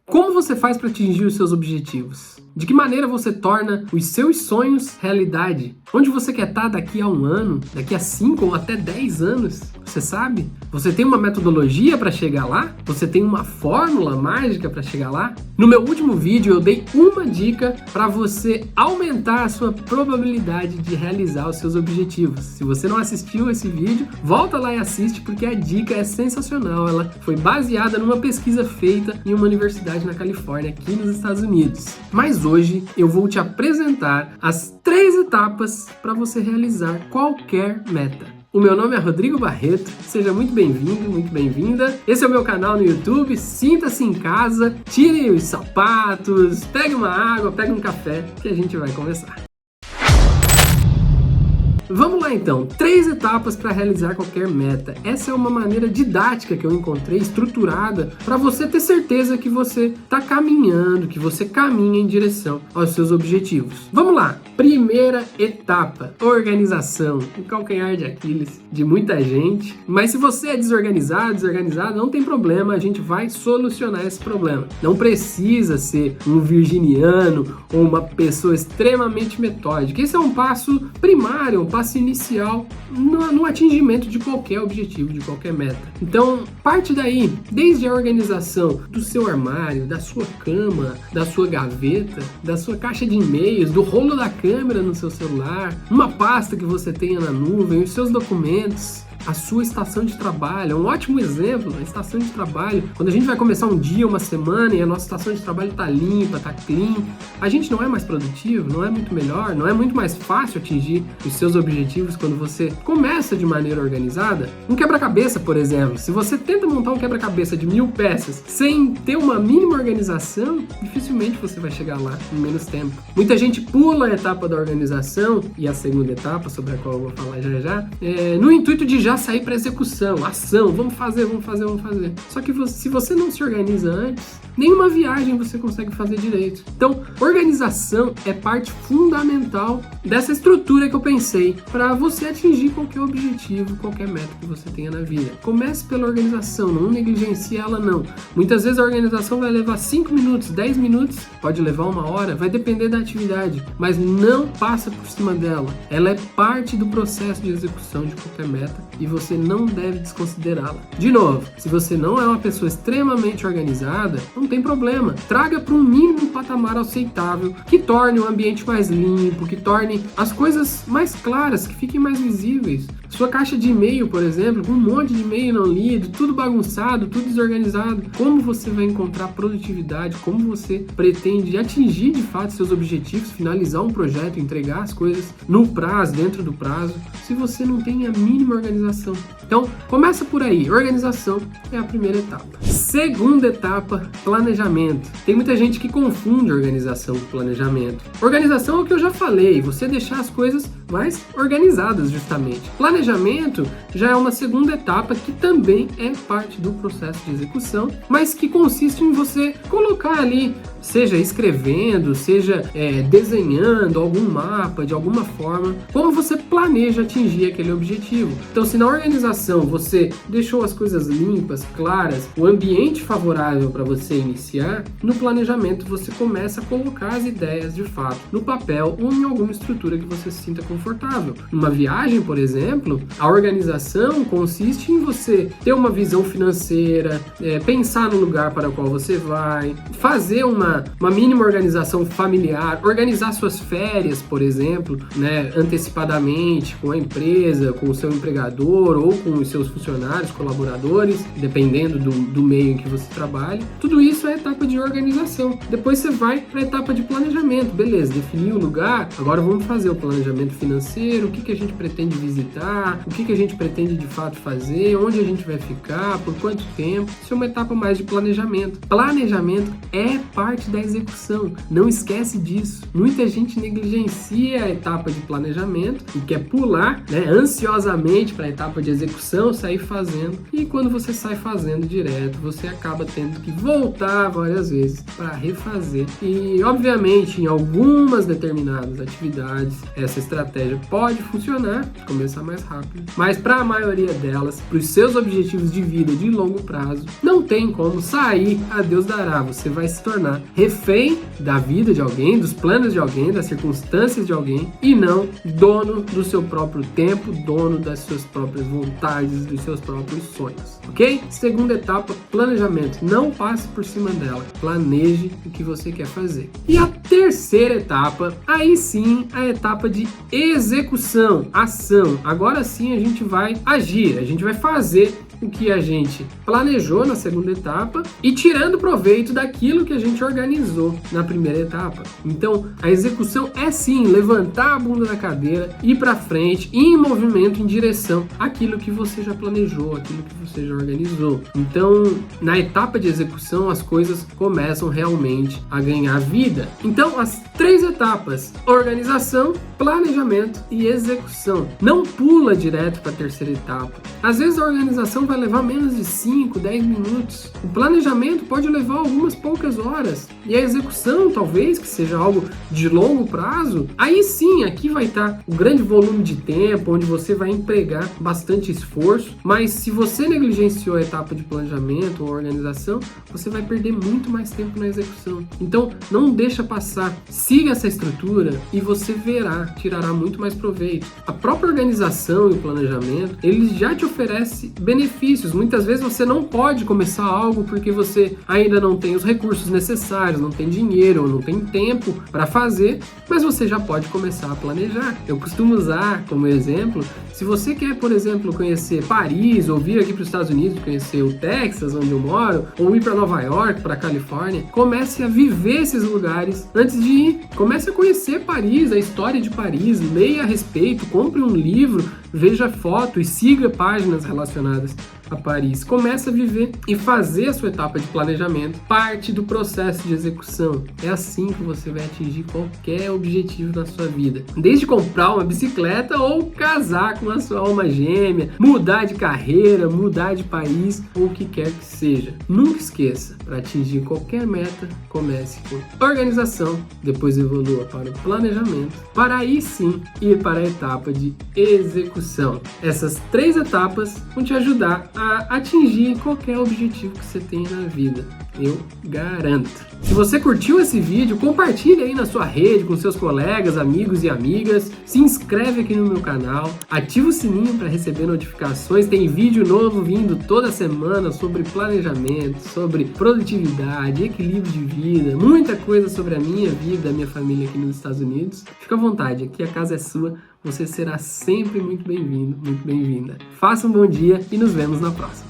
Como você faz para atingir os seus objetivos? De que maneira você torna os seus sonhos realidade? Onde você quer estar daqui a 1 ano, daqui a 5 ou até 10 anos? Você sabe? Você tem uma metodologia para chegar lá? Você tem uma fórmula mágica para chegar lá? No meu último vídeo eu dei uma dica para você aumentar a sua probabilidade de realizar os seus objetivos. Se você não assistiu esse vídeo, volta lá e assiste porque a dica é sensacional. Ela foi baseada numa pesquisa feita em uma universidade na Califórnia, aqui nos Estados Unidos. Mas hoje eu vou te apresentar as 3 etapas para você realizar qualquer meta. O meu nome é Rodrigo Barreto, seja muito bem-vindo, muito bem-vinda. Esse é o meu canal no YouTube, sinta-se em casa, tire os sapatos, pegue uma água, pegue um café, que a gente vai conversar. Vamos lá então, 3 etapas para realizar qualquer meta. Essa é uma maneira didática que eu encontrei, estruturada, para você ter certeza que você está caminhando, que você caminha em direção aos seus objetivos. Vamos lá, primeira etapa, organização, o calcanhar de Aquiles de muita gente. Mas se você é desorganizado, não tem problema, a gente vai solucionar esse problema. Não precisa ser um virginiano ou uma pessoa extremamente metódica. Esse é um passo primário, um passo inicial no atingimento de qualquer objetivo, de qualquer meta. Então, parte daí, desde a organização do seu armário, da sua cama, da sua gaveta, da sua caixa de e-mails, do rolo da câmera no seu celular, uma pasta que você tenha na nuvem, os seus documentos, a sua estação de trabalho. É um ótimo exemplo, a estação de trabalho. Quando a gente vai começar um dia, uma semana e a nossa estação de trabalho está limpa, está clean, a gente não é mais produtivo, não é muito melhor, não é muito mais fácil atingir os seus objetivos quando você começa de maneira organizada? Um quebra-cabeça, por exemplo, se você tenta montar um quebra-cabeça de 1000 peças sem ter uma mínima organização, dificilmente você vai chegar lá em menos tempo. Muita gente pula a etapa da organização e a segunda etapa, sobre a qual eu vou falar já, no intuito de já sair para execução, ação, vamos fazer. Só que se você não se organiza antes, nenhuma viagem você consegue fazer direito. Então, organização é parte fundamental dessa estrutura que eu pensei para você atingir qualquer objetivo, qualquer meta que você tenha na vida. Comece pela organização, não negligencie ela não. Muitas vezes a organização vai levar 5 minutos, 10 minutos, pode levar 1 hora, vai depender da atividade, mas não passa por cima dela. Ela é parte do processo de execução de qualquer meta e você não deve desconsiderá-la. De novo, se você não é uma pessoa extremamente organizada, não tem problema. Traga para um mínimo patamar aceitável, que torne o ambiente mais limpo, que torne as coisas mais claras, que fiquem mais visíveis. Sua caixa de e-mail, por exemplo, com um monte de e-mail não lido, tudo bagunçado, tudo desorganizado. Como você vai encontrar produtividade? Como você pretende atingir de fato seus objetivos, finalizar um projeto, entregar as coisas no prazo, dentro do prazo, se você não tem a mínima organização? Então, começa por aí. Organização é a primeira etapa. Segunda etapa, planejamento. Tem muita gente que confunde organização com planejamento. Organização é o que eu já falei, você deixar as coisas mais organizadas, justamente. Planejamento já é uma segunda etapa que também é parte do processo de execução, mas que consiste em você colocar ali, seja escrevendo, seja desenhando algum mapa de alguma forma, como você planeja atingir aquele objetivo. Então, se na organização você deixou as coisas limpas, claras, o ambiente favorável para você iniciar, no planejamento você começa a colocar as ideias de fato no papel ou em alguma estrutura que você se sinta confortável. Numa viagem, por exemplo, a organização consiste em você ter uma visão financeira, pensar no lugar para o qual você vai, fazer uma mínima organização familiar, organizar suas férias, por exemplo, antecipadamente com a empresa, com o seu empregador ou com os seus funcionários, colaboradores, dependendo do meio em que você trabalha. Tudo isso é a etapa de organização. Depois você vai para a etapa de planejamento. Beleza, definiu o lugar, agora vamos fazer o planejamento financeiro, o que a gente pretende visitar, o que a gente pretende de fato fazer, onde a gente vai ficar, por quanto tempo. Isso é uma etapa mais de planejamento. Planejamento é parte parte da execução. Não esquece disso. Muita gente negligencia a etapa de planejamento e quer pular, né, ansiosamente para a etapa de execução, sair fazendo. E quando você sai fazendo direto, você acaba tendo que voltar várias vezes para refazer. E, obviamente, em algumas determinadas atividades, essa estratégia pode funcionar, começar mais rápido. Mas para a maioria delas, para os seus objetivos de vida de longo prazo, não tem como sair a Deus dará. Você vai se tornar refém da vida de alguém, dos planos de alguém, das circunstâncias de alguém, e não dono do seu próprio tempo, dono das suas próprias vontades, dos seus próprios sonhos, ok? Segunda etapa, planejamento. Não passe por cima dela. Planeje o que você quer fazer. E a terceira etapa, aí sim, a etapa de execução, ação. Agora sim a gente vai agir, a gente vai fazer o que a gente planejou na segunda etapa e tirando proveito daquilo que a gente organizou na primeira etapa. Então, a execução é sim levantar a bunda da cadeira, ir para frente, ir em movimento em direção àquilo que você já planejou, aquilo que você já organizou. Então, na etapa de execução, as coisas começam realmente a ganhar vida. Então, as três etapas: organização, planejamento e execução. Não pula direto para a terceira etapa. Às vezes a organização vai levar menos de 5, 10 minutos. O planejamento pode levar algumas poucas horas. E a execução, talvez, que seja algo de longo prazo, aí sim, aqui vai estar o grande volume de tempo, onde você vai empregar bastante esforço. Mas se você negligenciou a etapa de planejamento ou organização, você vai perder muito mais tempo na execução. Então, não deixa passar. Siga essa estrutura e você tirará muito mais proveito. A própria organização e o planejamento, eles já te oferecem benefícios. Muitas vezes você não pode começar algo porque você ainda não tem os recursos necessários, não tem dinheiro ou não tem tempo para fazer, mas você já pode começar a planejar. Eu costumo usar como exemplo, se você quer, por exemplo, conhecer Paris ou vir aqui para os Estados Unidos, conhecer o Texas, onde eu moro, ou ir para Nova York, para Califórnia, comece a viver esses lugares antes de ir. Comece a conhecer Paris, a história de Paris, leia a respeito, compre um livro, veja foto e siga páginas relacionadas a Paris. Comece a viver e fazer a sua etapa de planejamento parte do processo de execução. É assim que você vai atingir qualquer objetivo na sua vida. Desde comprar uma bicicleta ou casar com a sua alma gêmea, mudar de carreira, mudar de país ou o que quer que seja. Nunca esqueça, para atingir qualquer meta, comece com organização, depois evolua para o planejamento, para aí sim ir para a etapa de execução. Essas três etapas vão te ajudar a atingir qualquer objetivo que você tenha na vida. Eu garanto. Se você curtiu esse vídeo, compartilhe aí na sua rede com seus colegas, amigos e amigas. Se inscreve aqui no meu canal, ativa o sininho para receber notificações. Tem vídeo novo vindo toda semana sobre planejamento, sobre produtividade, equilíbrio de vida, muita coisa sobre a minha vida, a minha família aqui nos Estados Unidos. Fica à vontade, aqui a casa é sua. Você será sempre muito bem-vindo, muito bem-vinda. Faça um bom dia e nos vemos na próxima.